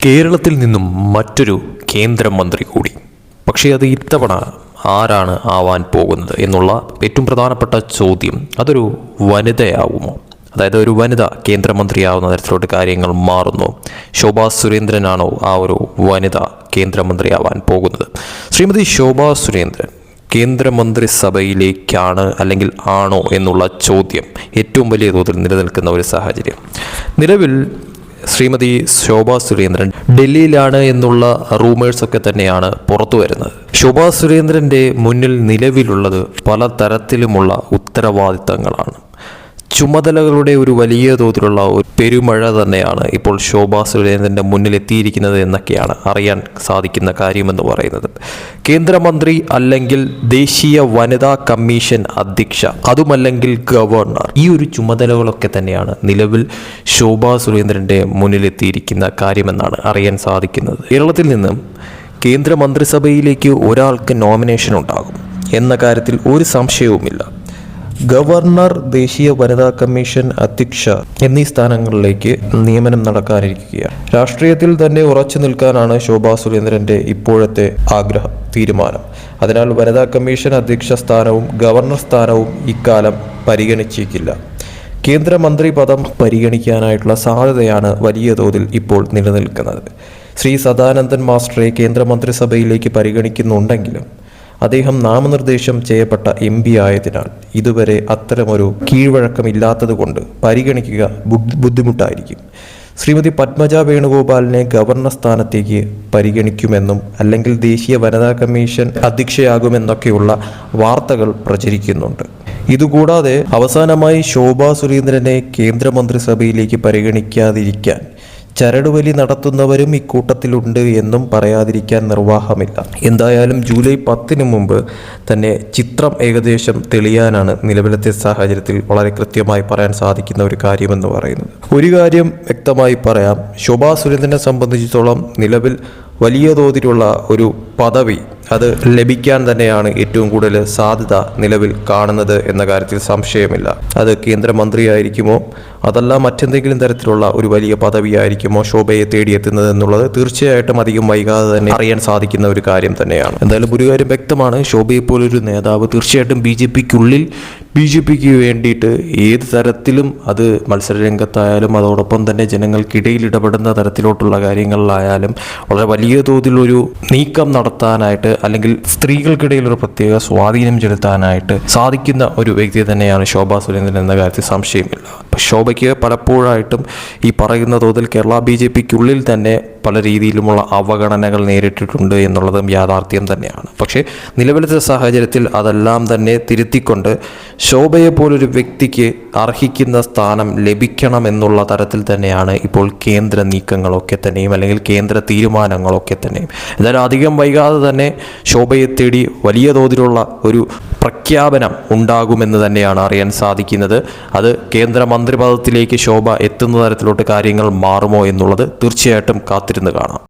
കേരളത്തിൽ നിന്നും മറ്റൊരു കേന്ദ്രമന്ത്രി കൂടി. പക്ഷേ അത് ഇത്തവണ ആരാണ് ആവാൻ പോകുന്നത് എന്നുള്ള ഏറ്റവും പ്രധാനപ്പെട്ട ചോദ്യം, അതൊരു വനിതയാവുമോ? അതായത് ഒരു വനിത കേന്ദ്രമന്ത്രിയാവുന്ന തരത്തിലോട്ട് കാര്യങ്ങൾ മാറുന്നു. ശോഭാ സുരേന്ദ്രനാണോ ആ ഒരു വനിത കേന്ദ്രമന്ത്രിയാവാൻ പോകുന്നത്? ശ്രീമതി ശോഭാ സുരേന്ദ്രൻ കേന്ദ്രമന്ത്രിസഭയിലേക്കാണ് അല്ലെങ്കിൽ ആണോ എന്നുള്ള ചോദ്യം ഏറ്റവും വലിയ തോതിൽ നിലനിൽക്കുന്ന ഒരു സാഹചര്യം. നിലവിൽ ശ്രീമതി ശോഭാ സുരേന്ദ്രൻ ഡൽഹിയിലാണ് എന്നുള്ള റൂമേഴ്സൊക്കെ തന്നെയാണ് പുറത്തു വരുന്നത്. ശോഭാ സുരേന്ദ്രൻ്റെ മുന്നിൽ നിലവിലുള്ളത് പലതരത്തിലുമുള്ള ഉത്തരവാദിത്തങ്ങളാണ്. ചുമതലകളുടെ ഒരു വലിയ തോതിലുള്ള ഒരു പെരുമഴ തന്നെയാണ് ഇപ്പോൾ ശോഭാ സുരേന്ദ്രൻ്റെ മുന്നിൽ എത്തിയിരിക്കുന്നത് എന്നൊക്കെയാണ് അറിയാൻ സാധിക്കുന്ന കാര്യമെന്ന് പറയുന്നത്. കേന്ദ്രമന്ത്രി അല്ലെങ്കിൽ ദേശീയ വനിതാ കമ്മീഷൻ അധ്യക്ഷ, അതുമല്ലെങ്കിൽ ഗവർണർ, ഈ ഒരു ചുമതലകളൊക്കെ തന്നെയാണ് നിലവിൽ ശോഭാ സുരേന്ദ്രൻ്റെ മുന്നിലെത്തിയിരിക്കുന്ന കാര്യമെന്നാണ് അറിയാൻ സാധിക്കുന്നത്. കേരളത്തിൽ നിന്നും കേന്ദ്രമന്ത്രിസഭയിലേക്ക് ഒരാൾക്ക് നോമിനേഷൻ ഉണ്ടാകും എന്ന കാര്യത്തിൽ ഒരു സംശയവുമില്ല. ഗവർണർ, ദേശീയ വനിതാ കമ്മീഷൻ അധ്യക്ഷ എന്നീ സ്ഥാനങ്ങളിലേക്ക് നിയമനം നടക്കാനിരിക്കുകയാണ്. രാഷ്ട്രീയത്തിൽ തന്നെ ഉറച്ചു നിൽക്കാനാണ് ശോഭാ സുരേന്ദ്രന്റെ ഇപ്പോഴത്തെ തീരുമാനം. അതിനാൽ വനിതാ കമ്മീഷൻ അധ്യക്ഷ സ്ഥാനവും ഗവർണർ സ്ഥാനവും ഇക്കാലം പരിഗണിച്ചേക്കില്ല. കേന്ദ്രമന്ത്രി പദം പരിഗണിക്കാനായിട്ടുള്ള സാധ്യതയാണ് വലിയ തോതിൽ ഇപ്പോൾ നിലനിൽക്കുന്നത്. ശ്രീ സദാനന്ദൻ മാസ്റ്ററെ കേന്ദ്രമന്ത്രിസഭയിലേക്ക് പരിഗണിക്കുന്നുണ്ടെങ്കിലും അദ്ദേഹം നാമനിർദ്ദേശം ചെയ്യപ്പെട്ട MP ആയതിനാൽ ഇതുവരെ അത്തരമൊരു കീഴ്വഴക്കമില്ലാത്തത് കൊണ്ട് പരിഗണിക്കുക ബുദ്ധിമുട്ടായിരിക്കും. ശ്രീമതി പത്മജ വേണുഗോപാലിനെ ഗവർണർ സ്ഥാനത്തേക്ക് പരിഗണിക്കുമെന്നും അല്ലെങ്കിൽ ദേശീയ വനിതാ കമ്മീഷൻ അധ്യക്ഷയാകുമെന്നൊക്കെയുള്ള വാർത്തകൾ പ്രചരിക്കുന്നുണ്ട്. ഇതുകൂടാതെ അവസാനമായി ശോഭാ സുരേന്ദ്രനെ കേന്ദ്രമന്ത്രിസഭയിലേക്ക് പരിഗണിക്കാതിരിക്കാൻ ചരടുവലി നടത്തുന്നവരും ഇക്കൂട്ടത്തിലുണ്ട് എന്നും പറയാതിരിക്കാൻ നിർവാഹമില്ല. എന്തായാലും ജൂലൈ 10 മുമ്പ് തന്നെ ചിത്രം ഏകദേശം തെളിയാനാണ് നിലവിലത്തെ സാഹചര്യത്തിൽ വളരെ കൃത്യമായി പറയാൻ സാധിക്കുന്ന ഒരു കാര്യമെന്ന് പറയുന്നത്. ഒരു കാര്യം വ്യക്തമായി പറയാം, ശോഭാ സുരേന്ദ്രനെ സംബന്ധിച്ചിടത്തോളം നിലവിൽ വലിയ തോതിലുള്ള ഒരു പദവി അത് ലഭിക്കാൻ തന്നെയാണ് ഏറ്റവും കൂടുതൽ സാധ്യത നിലവിൽ കാണുന്നത് എന്ന കാര്യത്തിൽ സംശയമില്ല. അത് കേന്ദ്രമന്ത്രിയായിരിക്കുമോ അതല്ല മറ്റെന്തെങ്കിലും തരത്തിലുള്ള ഒരു വലിയ പദവിയായിരിക്കുമോ ശോഭയെ തേടിയെത്തുന്നത് എന്നുള്ളത് തീർച്ചയായിട്ടും അധികം വൈകാതെ തന്നെ അറിയാൻ സാധിക്കുന്ന ഒരു കാര്യം തന്നെയാണ്. എന്തായാലും ഒരു കാര്യം വ്യക്തമാണ്, ശോഭയെ പോലൊരു നേതാവ് തീർച്ചയായിട്ടും BJPക്ക് വേണ്ടിയിട്ട് ഏത് തരത്തിലും അത് മത്സരരംഗത്തായാലും അതോടൊപ്പം തന്നെ ജനങ്ങൾക്കിടയിൽ ഇടപെടുന്ന തരത്തിലോട്ടുള്ള കാര്യങ്ങളിലായാലും വളരെ വലിയ തോതിലൊരു നീക്കം നടത്താനായിട്ട് അല്ലെങ്കിൽ സ്ത്രീകൾക്കിടയിൽ ഒരു പ്രത്യേക സ്വാധീനം ചെലുത്താനായിട്ട് സാധിക്കുന്ന ഒരു വ്യക്തി തന്നെയാണ് ശോഭാ സുരേന്ദ്രൻ എന്ന കാര്യത്തിൽ സംശയമില്ല. ശോഭയ്ക്ക് പലപ്പോഴായിട്ടും ഈ പറയുന്ന തോതിൽ കേരള BJPക്കുള്ളിൽ തന്നെ പല രീതിയിലുമുള്ള അവഗണനകൾ നേരിട്ടിട്ടുണ്ട് എന്നുള്ളതും യാഥാർത്ഥ്യം തന്നെയാണ്. പക്ഷേ നിലവിലത്തെ സാഹചര്യത്തിൽ അതെല്ലാം തന്നെ തിരുത്തിക്കൊണ്ട് ശോഭയെ പോലൊരു വ്യക്തിക്ക് അർഹിക്കുന്ന സ്ഥാനം ലഭിക്കണം എന്നുള്ള തരത്തിൽ തന്നെയാണ് ഇപ്പോൾ കേന്ദ്ര നീക്കങ്ങളൊക്കെ തന്നെയും അല്ലെങ്കിൽ കേന്ദ്ര തീരുമാനങ്ങളൊക്കെ തന്നെയും. എന്തായാലും അധികം വൈകാതെ തന്നെ ശോഭയെ തേടി വലിയ തോതിലുള്ള ഒരു പ്രഖ്യാപനം ഉണ്ടാകുമെന്ന് തന്നെയാണ് അറിയാൻ സാധിക്കുന്നത്. അത് കേന്ദ്രമന്ത്രിപദത്തിലേക്ക് ശോഭ എത്തുന്ന തരത്തിലോട്ട് കാര്യങ്ങൾ മാറുമോ എന്നുള്ളത് തീർച്ചയായിട്ടും കാത്തിരുന്ന് കാണാം.